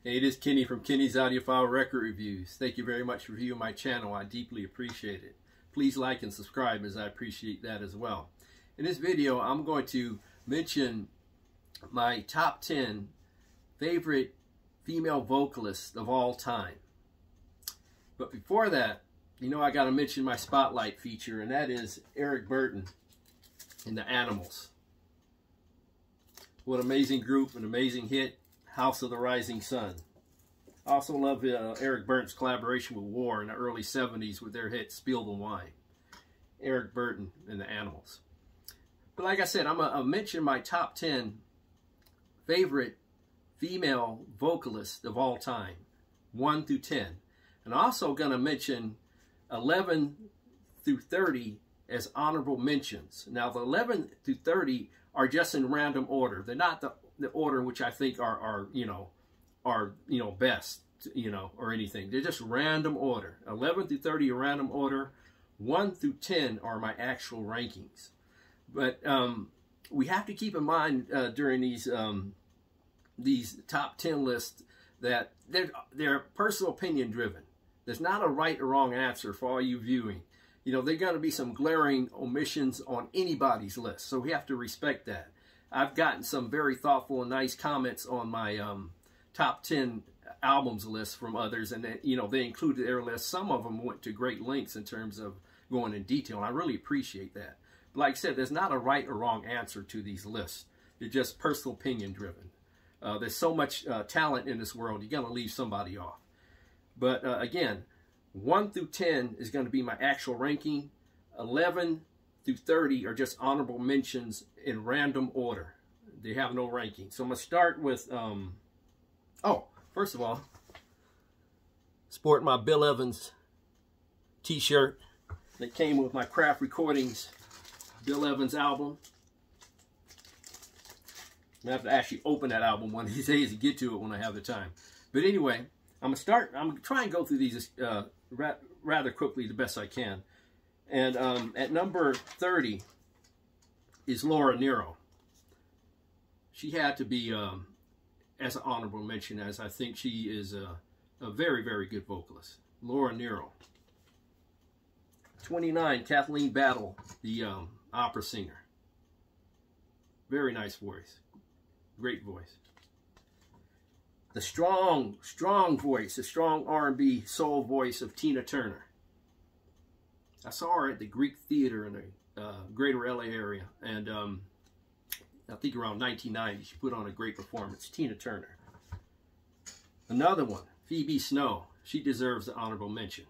Hey, it is Kenny from Kenny's Audiophile Record Reviews. Thank you very much for viewing my channel. I deeply appreciate it. Please like and subscribe, as I appreciate that as well. In this video, I'm going to mention my top 10 favorite female vocalists of all time. But before that, you know I got to mention my Spotlight feature, and that is Eric Burton and the Animals. What an amazing group, an amazing hit. House of the Rising Sun. I also love Eric Burton's collaboration with War in the early 70s with their hit Spill the Wine. Eric Burton and the Animals. But like I said, I'm going to mention my top 10 favorite female vocalists of all time, 1 through 10. And I'm also going to mention 11 through 30 as honorable mentions. Now, the 11 through 30 are just in random order. They're not the order which I think are best, or anything. They're just random order. 11 through 30 are random order. 1 through 10 are my actual rankings. But we have to keep in mind during these top 10 lists that they're personal opinion driven. There's not a right or wrong answer for all you viewing. There are going to be some glaring omissions on anybody's list, so we have to respect that. I've gotten some very thoughtful and nice comments on my top 10 albums list from others, and they included their list. Some of them went to great lengths in terms of going in detail, and I really appreciate that. But like I said, there's not a right or wrong answer to these lists. They're just personal opinion driven. There's so much talent in this world, you're going to leave somebody off. But again, 1 through 10 is going to be my actual ranking. 11 through 30 are just honorable mentions in random order. They have no ranking. So I'm going to start with, first of all, sporting my Bill Evans t-shirt that came with my Craft Recordings Bill Evans album. I'm going to have to actually open that album one of these days to get to it when I have the time. But anyway, I'm going to try and go through these rather quickly the best I can. And at number 30 is Laura Nyro. She had to be as an honorable mention, as I think she is a very, very good vocalist. Laura Nyro. 29, Kathleen Battle, the opera singer. Very nice voice. Great voice. The strong voice, the strong R&B soul voice of Tina Turner. I saw her at the Greek Theater in the greater LA area, and I think around 1990, she put on a great performance. Tina Turner. Another one, Phoebe Snow. She deserves the honorable mention.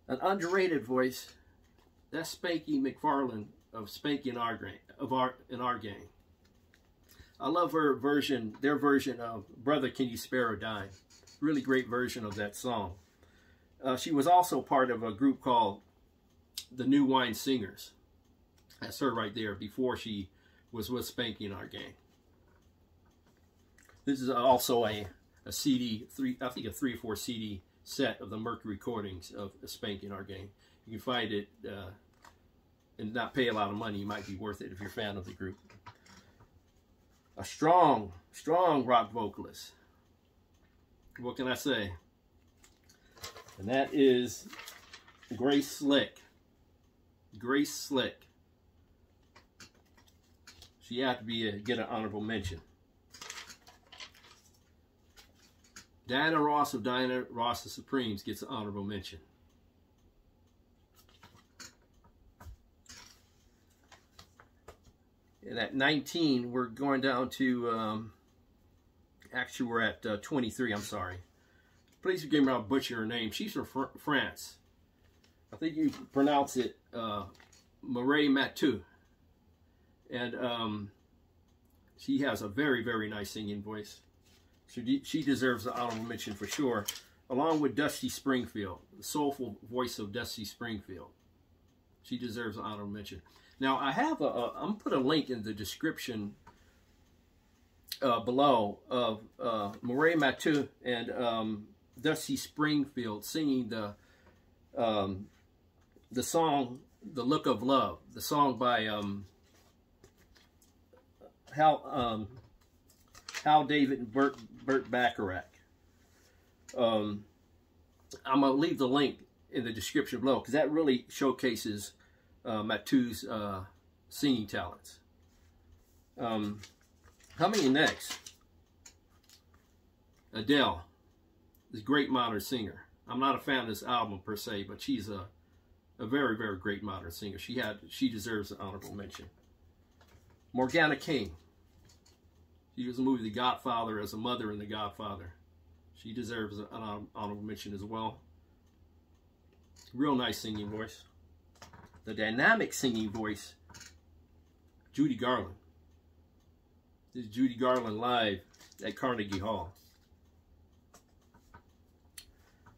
An underrated voice, that's Spanky McFarlane of Spanky and Our Gang. I love their version of Brother Can You Spare a Dime. Really great version of that song. She was also part of a group called the New Wine Singers. That's her right there, before she was with Spanky and Our Gang. This is also a CD, I think a 3 or 4 CD set of the Mercury recordings of Spanky and Our Gang. You can find it and not pay a lot of money. It might be worth it if you're a fan of the group. A strong rock vocalist. What can I say? And that is Grace Slick. Grace Slick. She had to get an honorable mention. Diana Ross of Diana Ross the Supremes gets an honorable mention. And at 19, we're going down to, actually we're at 23, I'm sorry. Please forgive me, I'll butcher her name. She's from France. I think you pronounce it Mireille Mathieu. And she has a very, very nice singing voice. She deserves an honorable mention for sure, along with Dusty Springfield, the soulful voice of Dusty Springfield. She deserves an honorable mention. Now, I have I'm going to put a link in the description below of Mireille Mathieu and Dusty Springfield singing the song "The Look of Love," the song by Hal David and Burt Bacharach. I'm going to leave the link in the description below because that really showcases Mathieu's singing talents. Coming in next, Adele, this great modern singer. I'm not a fan of this album per se, but she's a very, very great modern singer. She deserves an honorable mention. Morgana King. She was in the movie The Godfather as a mother in The Godfather. She deserves an honorable mention as well. Real nice singing voice. The dynamic singing voice, Judy Garland. This is Judy Garland live at Carnegie Hall.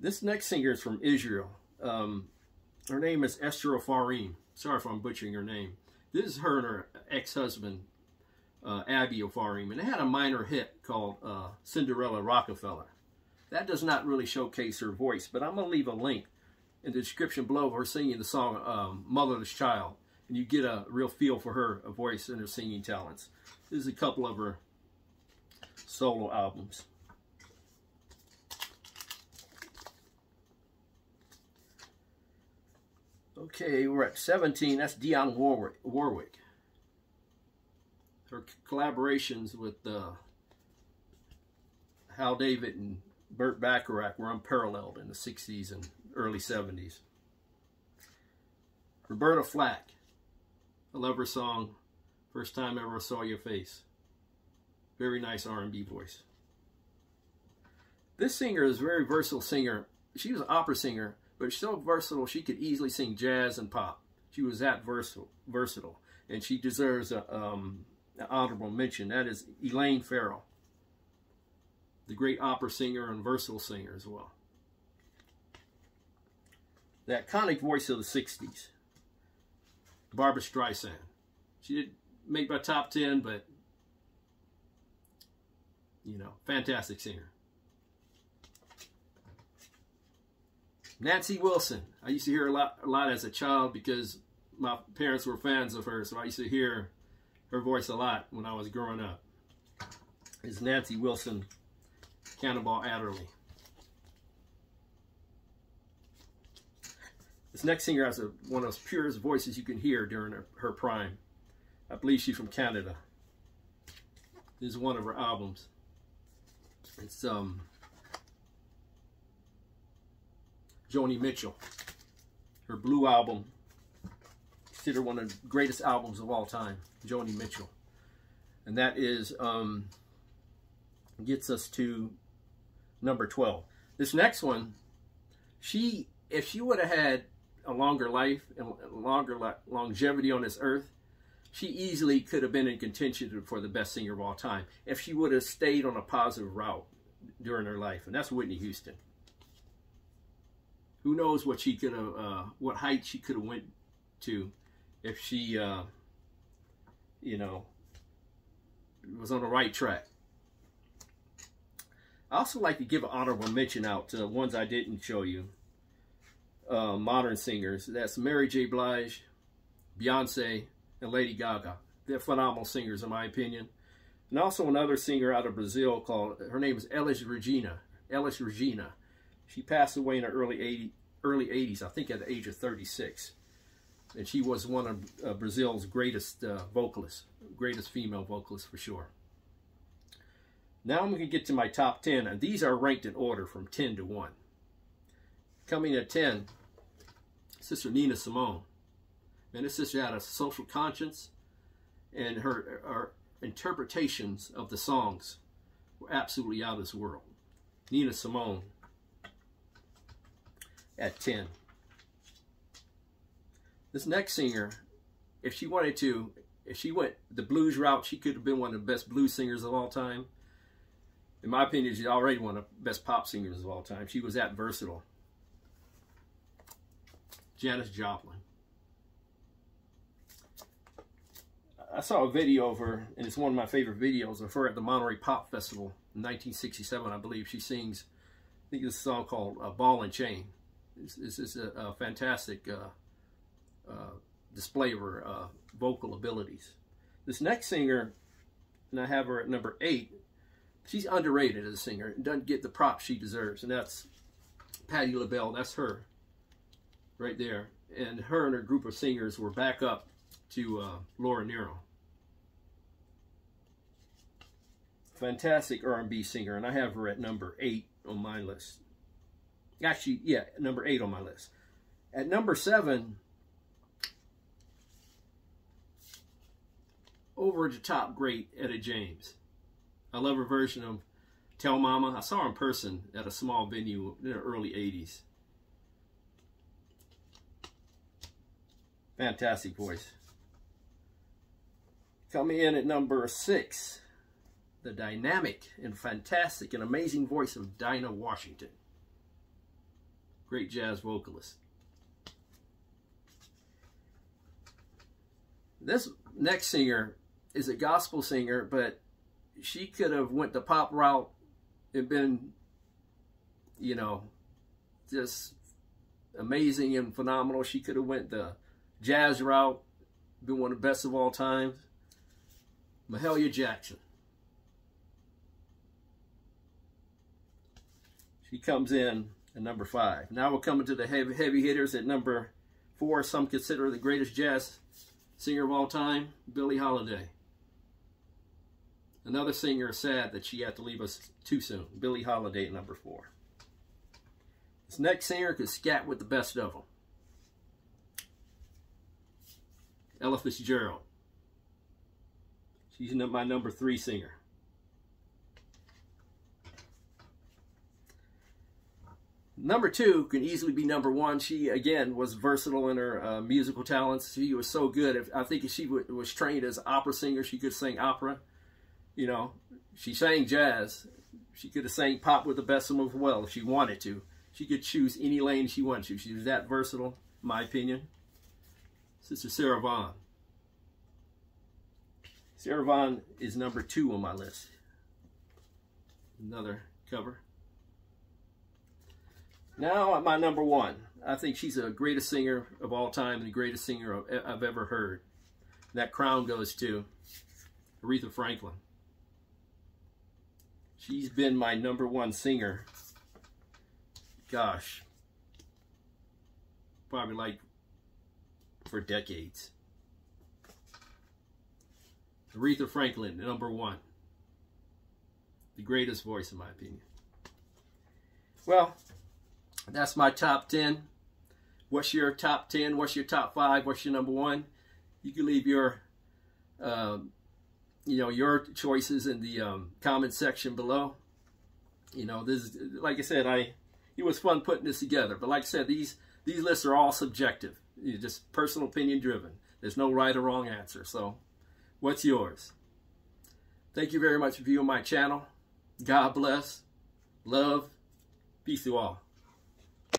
This next singer is from Israel. Her name is Esther Ofarim. Sorry if I'm butchering her name. This is her and her ex-husband, Abby Ofarim. And they had a minor hit called Cinderella Rockefeller. That does not really showcase her voice, but I'm going to leave a link in the description below of her singing the song Motherless Child. And you get a real feel for her voice and her singing talents. This is a couple of her solo albums. Okay, we're at 17. That's Dionne Warwick. Her collaborations with Hal David and Burt Bacharach were unparalleled in the 60s and early 70s. Roberta Flack. I love her song, First Time Ever Saw Your Face. Very nice R&B voice. This singer is a very versatile singer. She was an opera singer, but she's so versatile she could easily sing jazz and pop. She was that versatile. And she deserves an honorable mention. That is Elaine Farrell, the great opera singer and versatile singer as well. The iconic voice of the 60s, Barbra Streisand. She didn't make my top 10, but, you know, fantastic singer. Nancy Wilson. I used to hear a lot as a child because my parents were fans of her, so I used to hear her voice a lot when I was growing up. It's Nancy Wilson, Cannonball Adderley. This next singer has one of those purest voices you can hear during her prime. I believe she's from Canada. This is one of her albums. It's Joni Mitchell. Her Blue album, considered one of the greatest albums of all time, Joni Mitchell. And that is, gets us to number 12. This next one, if she would have had a longer life and longer longevity on this earth, she easily could have been in contention for the best singer of all time if she would have stayed on a positive route during her life, and that's Whitney Houston. Who knows what she could have, what height she could have went to if she, you know, was on the right track. I also like to give an honorable mention out to ones I didn't show you. Modern singers. That's Mary J. Blige, Beyonce, and Lady Gaga. They're phenomenal singers in my opinion. And also another singer out of Brazil called, her name is Elis Regina. She passed away in the early 80s, I think at the age of 36. And she was one of Brazil's greatest vocalists, greatest female vocalists for sure. Now I'm going to get to my top 10, and these are ranked in order from 10 to 1. Coming at 10, Sister Nina Simone. And this sister had a social conscience, and her interpretations of the songs were absolutely out of this world. Nina Simone at 10. This next singer, if she went the blues route, she could have been one of the best blues singers of all time. In my opinion, she's already one of the best pop singers of all time. She was that versatile. Janis Joplin. I saw a video of her, and it's one of my favorite videos of her at the Monterey Pop Festival in 1967, I believe. She sings, I think it's a song called Ball and Chain. This is a fantastic display of her vocal abilities. This next singer, and I have her at number 8, she's underrated as a singer and doesn't get the props she deserves. And that's Patti LaBelle. That's her right there. And her and her group of singers were back up to Laura Nyro. Fantastic R&B singer, and I have her at number 8 on my list. Actually, yeah, number 8 on my list. At number 7, over the top great Etta James. I love her version of Tell Mama. I saw her in person at a small venue in the early 80s. Fantastic voice. Coming in at number 6, the dynamic and fantastic and amazing voice of Dinah Washington. Great jazz vocalist. This next singer is a gospel singer, but she could have went the pop route and been, you know, just amazing and phenomenal. She could have went the jazz route, been one of the best of all time. Mahalia Jackson. She comes in at number 5. Now we're coming to the heavy hitters at number 4. Some consider her the greatest jazz singer of all time, Billie Holiday. Another singer, sad that she had to leave us too soon. Billie Holiday at number 4. This next singer could scat with the best of them. Ella Fitzgerald. She's my number 3 singer. Number 2 can easily be number 1. She, again, was versatile in her musical talents. She was so good. I think if she was trained as an opera singer, she could sing opera. You know, she sang jazz. She could have sang pop with the best of them as well if she wanted to. She could choose any lane she wanted to. She was that versatile, in my opinion. Sister Sarah Vaughan. Sarah Vaughan is number 2 on my list. Another cover. Now at my number 1. I think she's the greatest singer of all time and the greatest singer I've ever heard. That crown goes to Aretha Franklin. She's been my number 1 singer. Gosh. Probably like for decades. Aretha Franklin, number 1. The greatest voice in my opinion. Well, that's my top 10. What's your top 10? What's your top 5? What's your number 1? You can leave your, you know, your choices in the comment section below. You know, this is, like I said, it was fun putting this together. But like I said, these lists are all subjective. You're just personal opinion driven. There's no right or wrong answer. So, what's yours? Thank you very much for viewing my channel. God bless. Love. Peace to all.